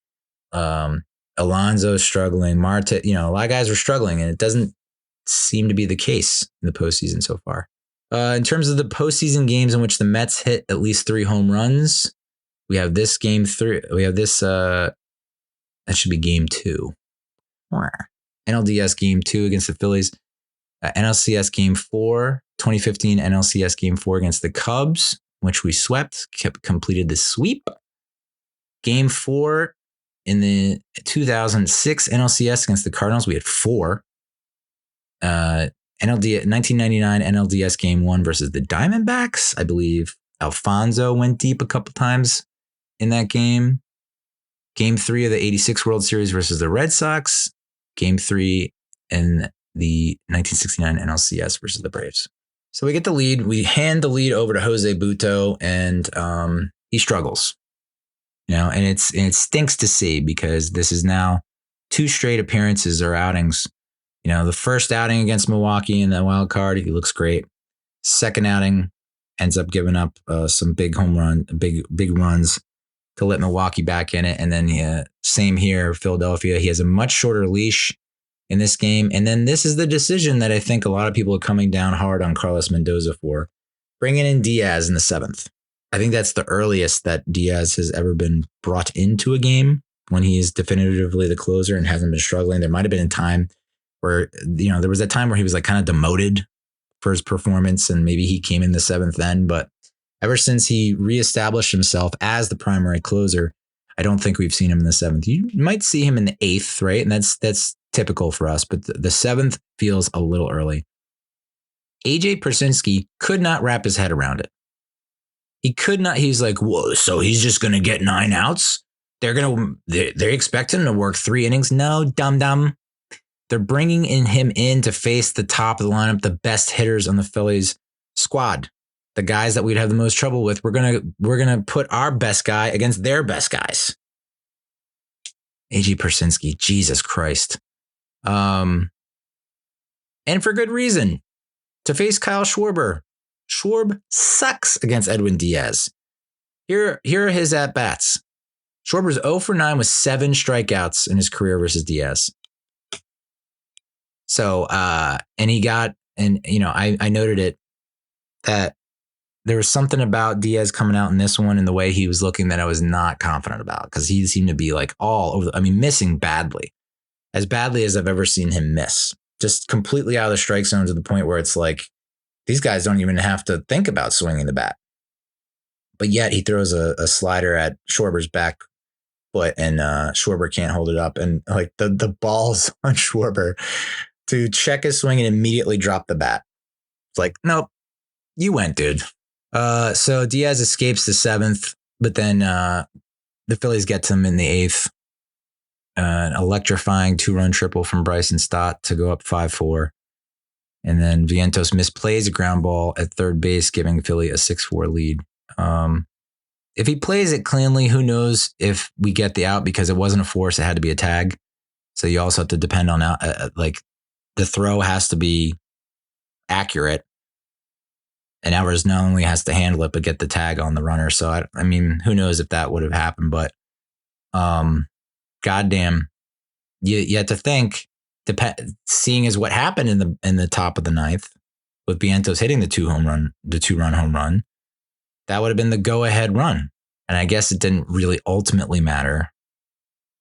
Alonso's struggling. Marte, a lot of guys were struggling, and it doesn't seem to be the case in the postseason so far. In terms of the postseason games in which the Mets hit at least 3 home runs, we have this game 3. We have this, that should be game 2. NLDS game 2 against the Phillies. NLCS game 4, 2015 NLCS game 4 against the Cubs, which we swept, completed the sweep. Game 4 in the 2006 NLCS against the Cardinals, we had 4. 1999 NLDS game 1 versus the Diamondbacks. I believe Alfonso went deep a couple times in that game. Game 3 of the 86 World Series versus the Red Sox. Game 3 in the 1969 NLCS versus the Braves. So we get the lead. We hand the lead over to Jose Butto, and he struggles. And it stinks to see, because this is now 2 straight appearances or outings. The first outing against Milwaukee in the wild card, he looks great. Second outing ends up giving up some big home run, big runs to let Milwaukee back in it. And then same here, Philadelphia. He has a much shorter leash in this game. And then this is the decision that I think a lot of people are coming down hard on Carlos Mendoza for, bringing in Diaz in the 7th. I think that's the earliest that Diaz has ever been brought into a game, when he is definitively the closer and hasn't been struggling. There might have been a time where, there was that time where he was like kind of demoted for his performance, and maybe he came in the 7th then. But ever since he reestablished himself as the primary closer, I don't think we've seen him in the 7th. You might see him in the 8th, right? And that's typical for us. But the 7th feels a little early. AJ Persinski could not wrap his head around it. He could not. He's like, whoa, so he's just going to get 9 outs? They expect him to work 3 innings? No, dum-dum. They're bringing him in to face the top of the lineup, the best hitters on the Phillies squad, the guys that we'd have the most trouble with. We're gonna put our best guy against their best guys. AJ Persinski, Jesus Christ, and for good reason, to face Kyle Schwarber. Schwarber sucks against Edwin Diaz. Here are his at-bats. Schwarber's 0 for 9 with 7 strikeouts in his career versus Diaz. So, and he got, and I noted it that there was something about Diaz coming out in this one and the way he was looking that I was not confident about, because he seemed to be like all over. Missing badly, as badly as I've ever seen him miss. Just completely out of the strike zone to the point where it's like these guys don't even have to think about swinging the bat. But yet he throws a slider at Schwarber's back foot, and Schwarber can't hold it up. And like the balls on Schwarber to check his swing and immediately drop the bat. It's like, nope, you went, dude. So Diaz escapes the 7th, but then the Phillies get to him in the 8th. An electrifying 2-run triple from Bryson Stott to go up 5-4. And then Vientos misplays a ground ball at third base, giving Philly a 6-4 lead. If he plays it cleanly, who knows if we get the out, because it wasn't a force. It had to be a tag. So you also have to depend on like the throw has to be accurate. And Alvarez not only has to handle it, but get the tag on the runner. So, who knows if that would have happened. But goddamn, you have to think, seeing as what happened in the top of the 9th with Vientos hitting the 2-run home run, that would have been the go-ahead run. And I guess it didn't really ultimately matter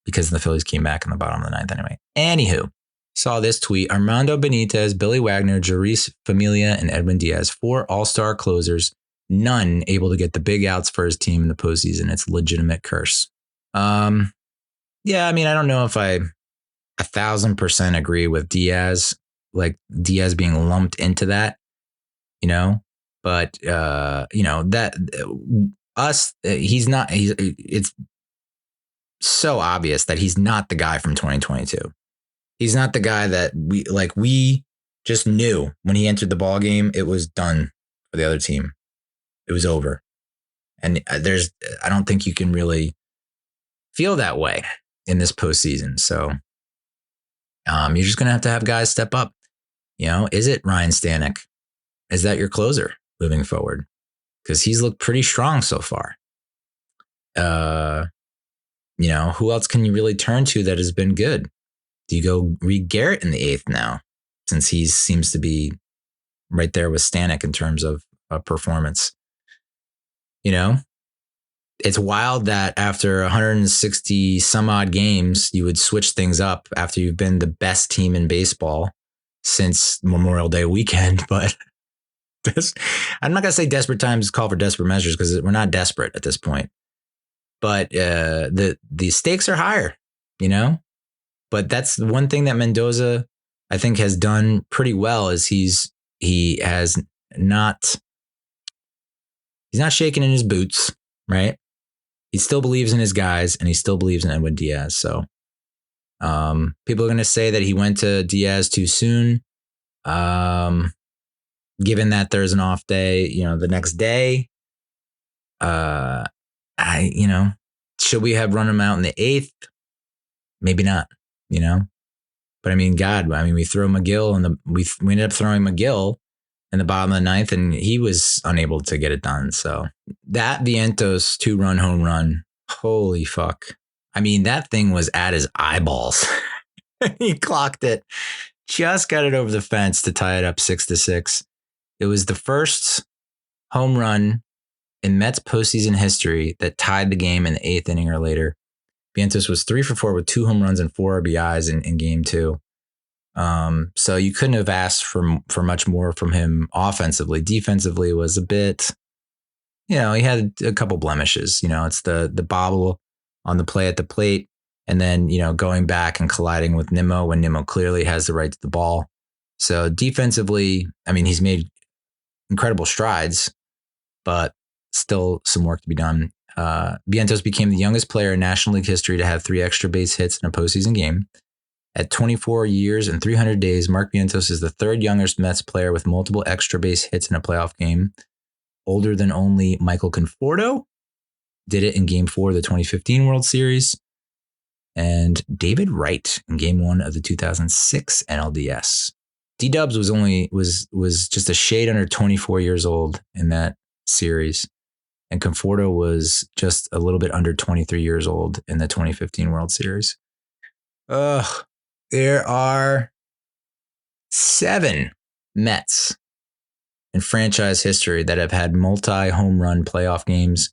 because the Phillies came back in the bottom of the 9th anyway. Anywho, saw this tweet: Armando Benitez, Billy Wagner, Jurice Familia, and Edwin Diaz, 4 all-star closers, none able to get the big outs for his team in the postseason. It's a legitimate curse. Yeah, I don't know if I 1,000% agree with Diaz, like Diaz being lumped into that, but it's so obvious that he's not the guy from 2022. He's not the guy that we just knew when he entered the ball game, it was done for the other team. It was over. And I don't think you can really feel that way in this postseason. So you're just going to have guys step up. Is it Ryan Stanek? Is that your closer moving forward? Because he's looked pretty strong so far. Who else can you really turn to that has been good? Do you go Reed Garrett in the 8th now, since he seems to be right there with Stanek in terms of performance? It's wild that after 160 some odd games, you would switch things up after you've been the best team in baseball since Memorial Day weekend. But I'm not going to say desperate times call for desperate measures, because we're not desperate at this point. But the stakes are higher, But that's one thing that Mendoza, I think, has done pretty well, is he's not shaking in his boots, right? He still believes in his guys, and he still believes in Edwin Diaz. So people are going to say that he went to Diaz too soon. Given that there's an off day, the next day, should we have run him out in the 8th? Maybe not, But we throw McGill we ended up throwing McGill in the bottom of the 9th, and he was unable to get it done. So that Vientos 2-run home run, holy fuck. That thing was at his eyeballs. He clocked it, just got it over the fence to tie it up 6-6. It was the first home run in Mets postseason history that tied the game in the 8th inning or later. Vientos was 3 for 4 with 2 home runs and 4 RBIs in game 2. So you couldn't have asked for much more from him offensively. Defensively was a bit, he had a couple blemishes. It's the bobble on the play at the plate, and then, going back and colliding with Nimmo when Nimmo clearly has the right to the ball. So defensively, he's made incredible strides, but still some work to be done. Vientos became the youngest player in National League history to have 3 extra base hits in a postseason game. At 24 years and 300 days, Mark Vientos is the 3rd youngest Mets player with multiple extra base hits in a playoff game. Older than only Michael Conforto, did it in Game 4 of the 2015 World Series, and David Wright in Game 1 of the 2006 NLDS. D-Dubs was just a shade under 24 years old in that series. And Conforto was just a little bit under 23 years old in the 2015 World Series. There are 7 Mets in franchise history that have had multi-home run playoff games.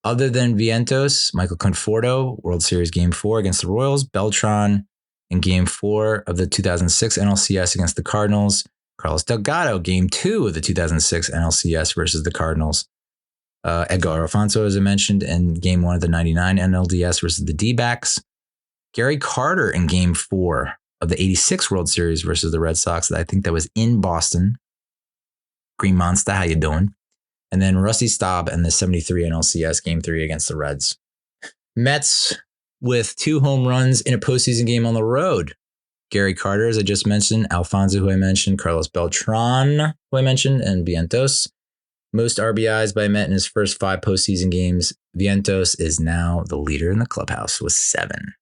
Other than Vientos, Michael Conforto, World Series Game 4 against the Royals, Beltran in Game 4 of the 2006 NLCS against the Cardinals, Carlos Delgado, Game 2 of the 2006 NLCS versus the Cardinals, Edgar Alfonso, as I mentioned, in Game 1 of the 99 NLDS versus the D-backs, Gary Carter in Game 4 of the 86 World Series versus the Red Sox. I think that was in Boston. Green Monster, how you doing? And then Rusty Staub in the 73 NLCS Game 3 against the Reds. Mets with 2 home runs in a postseason game on the road. Gary Carter, as I just mentioned, Alfonso, who I mentioned, Carlos Beltran, who I mentioned, and Vientos. Most RBIs by a Met in his first 5 postseason games. Vientos is now the leader in the clubhouse with 7,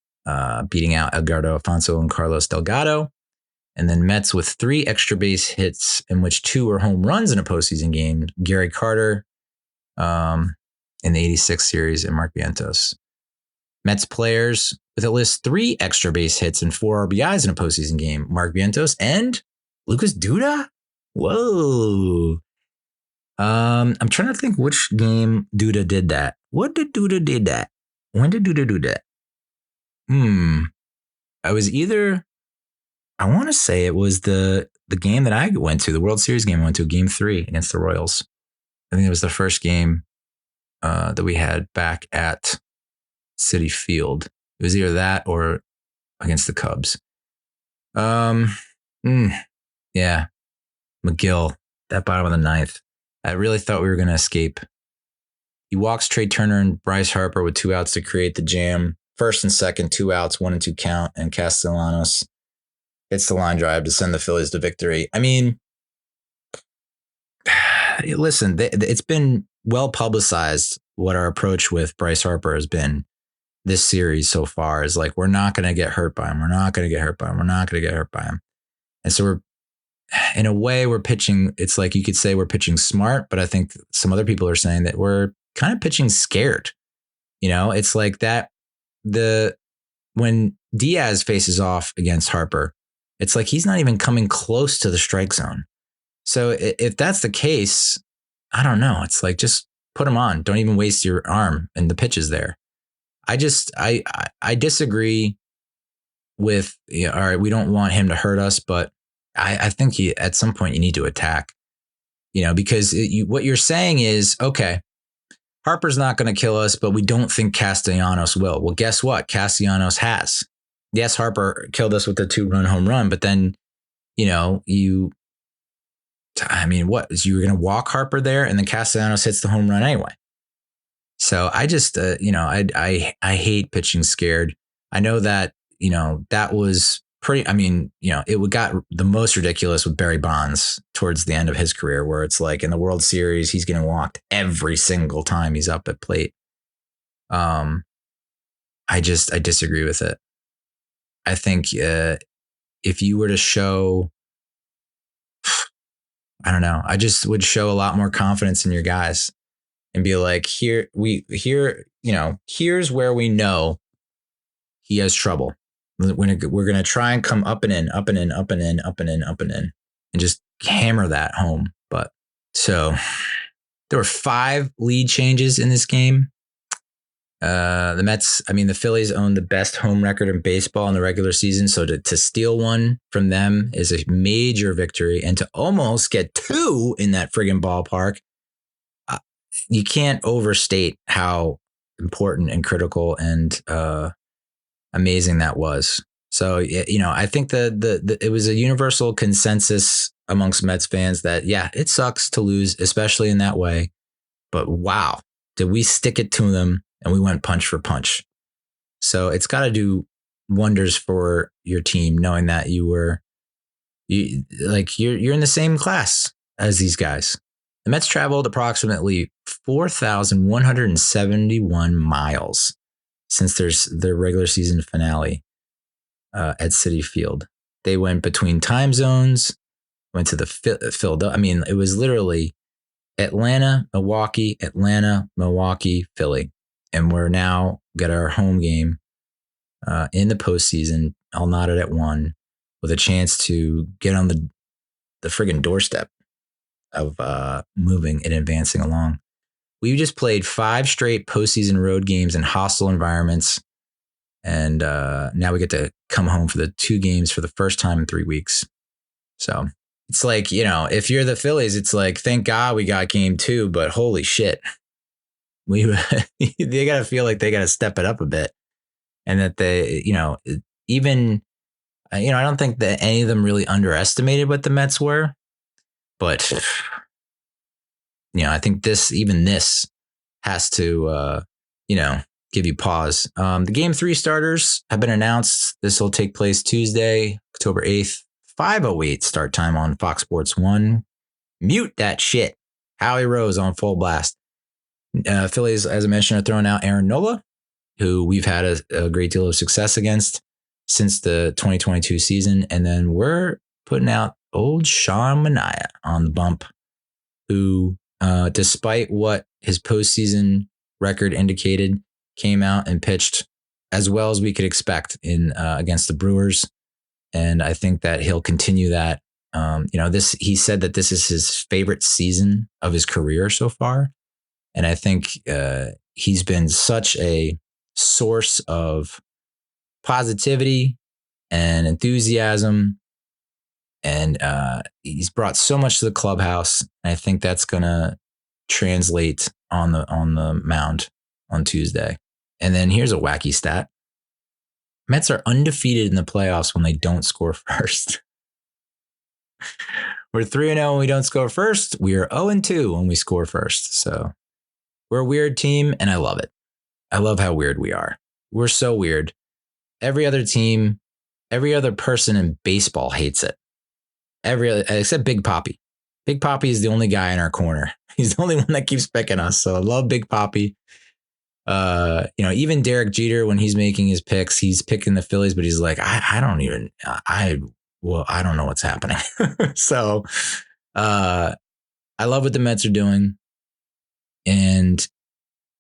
beating out Edgardo Alfonso and Carlos Delgado. And then Mets with 3 extra base hits, in which 2 were home runs in a postseason game. Gary Carter in the 86 series and Mark Vientos. Mets players with at least 3 extra base hits and 4 RBIs in a postseason game. Mark Vientos and Lucas Duda? Whoa. I'm trying to think which game Duda did that. What did Duda did that? When did Duda do that? I want to say it was the game that I went to, the World Series game I went to, Game 3 against the Royals. I think it was the first game that we had back at Citi Field. It was either that or against the Cubs. Yeah. McGill, that bottom of the 9th. I really thought we were going to escape. He walks Trey Turner and Bryce Harper with 2 outs to create the jam. First and second, 2 outs, 1 and 2 count, and Castellanos hits the line drive to send the Phillies to victory. I mean, listen, it's been well publicized what our approach with Bryce Harper has been this series so far. Is like, we're not going to get hurt by him. We're not going to get hurt by him. We're not going to get hurt by him. And so in a way, we're pitching. It's like you could say we're pitching smart, but I think some other people are saying that we're kind of pitching scared. It's like that. When Diaz faces off against Harper, it's like he's not even coming close to the strike zone. So if that's the case, I don't know. It's like, just put him on. Don't even waste your arm and the pitch is there. I disagree with, all right, we don't want him to hurt us, but I think at some point you need to attack, because what you're saying is, okay, Harper's not going to kill us, but we don't think Castellanos will. Well, guess what? Castellanos has. Yes, Harper killed us with the 2-run home run, but then, what? You were going to walk Harper there, and then Castellanos hits the home run anyway. So I just, I hate pitching scared. I know that, that was pretty, it got the most ridiculous with Barry Bonds towards the end of his career, where it's like in the World Series, he's getting walked every single time he's up at plate. I disagree with it. I think if you were to show, I don't know, I just would show a lot more confidence in your guys and be like, here's where we know he has trouble. We're going to try and come up and in, up and in, up and in, up and in, up and in, and just hammer that home. But so there were 5 lead changes in this game. The Phillies own the best home record in baseball in the regular season. So to steal one from them is a major victory, and to almost get 2 in that friggin' ballpark, you can't overstate how important and critical and amazing that was. So, I think it was a universal consensus amongst Mets fans that, yeah, it sucks to lose, especially in that way. But wow, did we stick it to them? And we went punch for punch. So it's got to do wonders for your team, knowing that you're in the same class as these guys. The Mets traveled approximately 4,171 miles since their regular season finale at Citi Field. They went between time zones. Went to the Philadelphia. I mean, it was literally Atlanta, Milwaukee, Philly. And we're now got our home game in the postseason, all knotted at one, with a chance to get on the friggin' doorstep of moving and advancing along. We just played 5 straight postseason road games in hostile environments. And now we get to come home for the 2 games for the first time in 3 weeks. So it's like, if you're the Phillies, it's like, thank God we got game 2, but holy shit. They got to feel like they got to step it up a bit. And that they, even, I don't think that any of them really underestimated what the Mets were. But, I think this has to, give you pause. The game 3 starters have been announced. This will take place Tuesday, October 8th, 5:08 start time on Fox Sports 1. Mute that shit. Howie Rose on full blast. Phillies, as I mentioned, are throwing out Aaron Nola, who we've had a great deal of success against since the 2022 season. And then we're putting out old Sean Manaea on the bump, who, despite what his postseason record indicated, came out and pitched as well as we could expect in against the Brewers. And I think that he'll continue that. He said that this is his favorite season of his career so far. And I think he's been such a source of positivity and enthusiasm. And he's brought so much to the clubhouse. And I think that's going to translate on the mound on Tuesday. And then here's a wacky stat. Mets are undefeated in the playoffs when they don't score first. We're 3-0 when we don't score first. We are 0-2 when we score first. So we're a weird team, and I love it. I love how weird we are. We're so weird. Every other team, every other person in baseball hates it. Except Big Papi. Big Papi is the only guy in our corner. He's the only one that keeps picking us. So I love Big Papi. Even Derek Jeter, when he's making his picks, he's picking the Phillies, but he's like, I don't know what's happening. So, I love what the Mets are doing. And,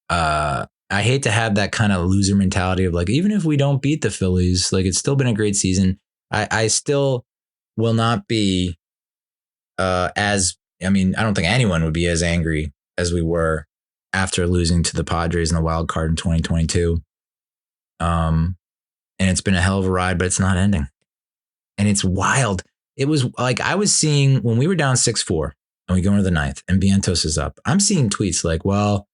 I hate to have that kind of loser mentality of like, even if we don't beat the Phillies, like it's still been a great season. I still will not be, I don't think anyone would be as angry as we were after losing to the Padres in the wild card in 2022. And it's been a hell of a ride, but it's not ending. And it's wild. It was like I was seeing when we were down 6-4 and we go into the 9th and Vientos is up. I'm seeing tweets like, well,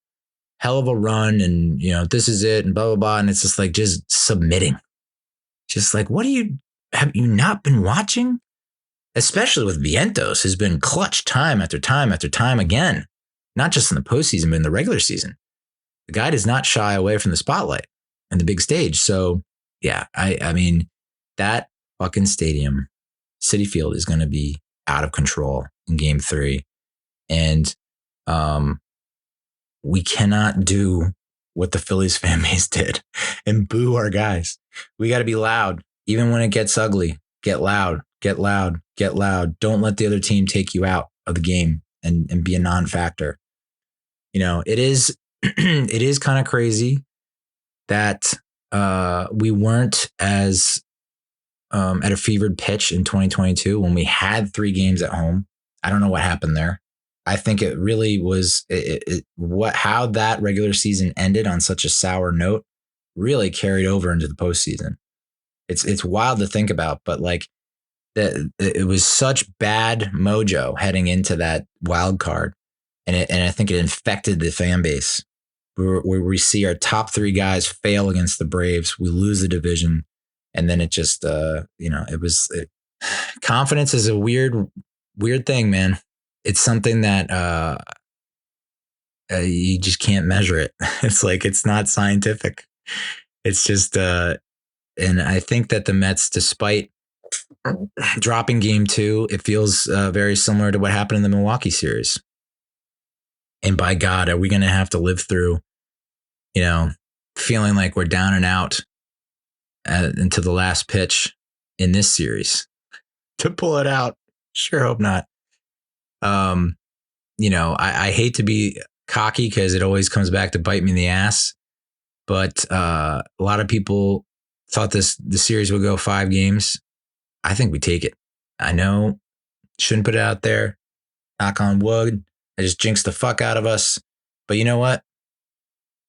hell of a run and, this is it and blah, blah, blah. And it's just like just submitting. Just like, have you not been watching? Especially with Vientos, has been clutch time after time after time again. Not just in the postseason, but in the regular season. The guy does not shy away from the spotlight and the big stage. So, yeah, I mean, that fucking stadium, Citi Field, is going to be out of control in game 3. And we cannot do what the Phillies fan base did and boo our guys. We got to be loud, even when it gets ugly. Get loud, get loud, get loud. Don't let the other team take you out of the game and be a non-factor. It is it is kind of crazy that we weren't as at a fevered pitch in 2022 when we had 3 games at home. I don't know what happened there. I think it really was how that regular season ended on such a sour note really carried over into the postseason. It's wild to think about, but like it was such bad mojo heading into that wild card. And I think it infected the fan base where we see our top 3 guys fail against the Braves. We lose the division. And then it just, confidence is a weird thing, man. It's something that you just can't measure it. It's like, it's not scientific. It's just, and I think that the Mets, despite dropping game 2, it feels very similar to what happened in the Milwaukee series. And by God, are we going to have to live through, feeling like we're down and out into the last pitch in this series to pull it out? Sure hope not. I hate to be cocky because it always comes back to bite me in the ass. But a lot of people thought the series would go 5 games. I think we take it. I know, shouldn't put it out there. Knock on wood. I just jinxed the fuck out of us. But you know what?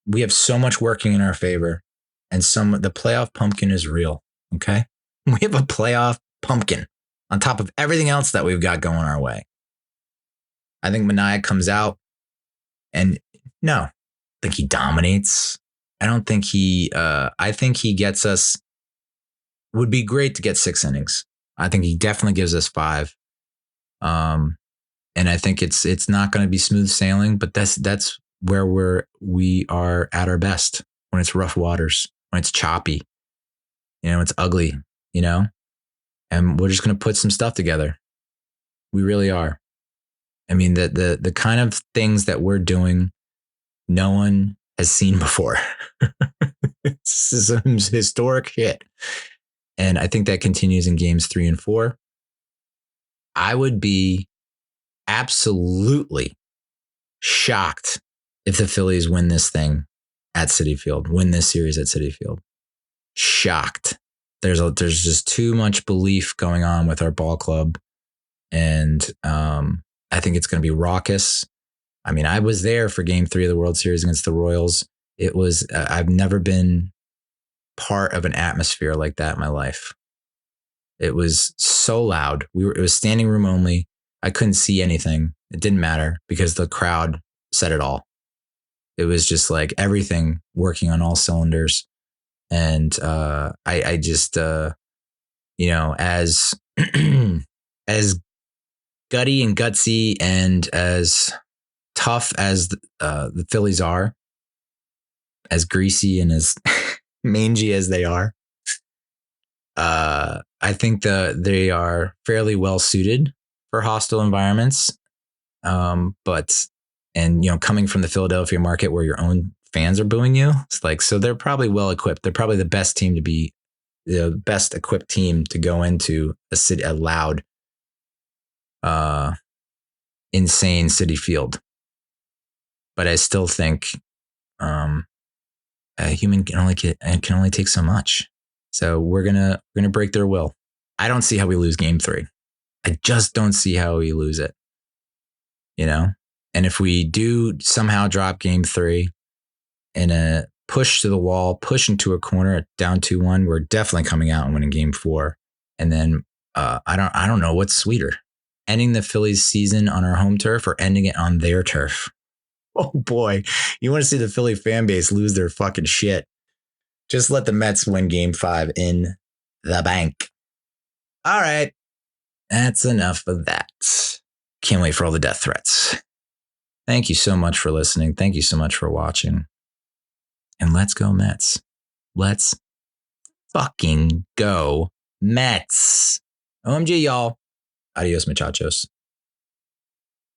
We have so much working in our favor, and the playoff pumpkin is real. Okay, we have a playoff pumpkin on top of everything else that we've got going our way. I think Manaea comes out, and no, I think he dominates. I don't think he. I think he gets us. Would be great to get 6 innings. I think he definitely gives us 5. And I think it's not going to be smooth sailing, but that's where we are at our best, when it's rough waters, when it's choppy, it's ugly, and we're just going to put some stuff together. We really are. I mean, the kind of things that we're doing, no one has seen before. It's some historic shit. And I think that continues in games 3 and 4. I would be absolutely shocked if the Phillies win this thing at Citi Field, win this series at Citi Field. Shocked. There's just too much belief going on with our ball club. And I think it's going to be raucous. I mean, I was there for game 3 of the World Series against the Royals. It was, I've never been part of an atmosphere like that in my life. It was so loud. It was standing room only. I couldn't see anything. It didn't matter because the crowd said it all. It was just like everything working on all cylinders. And I just, as as gutty and gutsy and as tough as the Phillies are, as greasy and as mangy as they are, I think they are fairly well suited for hostile environments. Coming from the Philadelphia market where your own fans are booing you, it's like, so they're probably well equipped. They're probably the best team to be the best equipped team to go into a loud, insane Citi Field. But I still think a human can only take so much. So we're gonna break their will. I don't see how we lose game 3. I just don't see how we lose it. And if we do somehow drop game 3 in a push to the wall, push into a corner down 2-1, we're definitely coming out and winning game 4. And then I don't know what's sweeter, ending the Phillies season on our home turf or ending it on their turf. Oh boy, you want to see the Philly fan base lose their fucking shit. Just let the Mets win game 5 in the bank. All right, that's enough of that. Can't wait for all the death threats. Thank you so much for listening. Thank you so much for watching. And let's go Mets. Let's fucking go Mets. OMG, y'all. Adios, muchachos.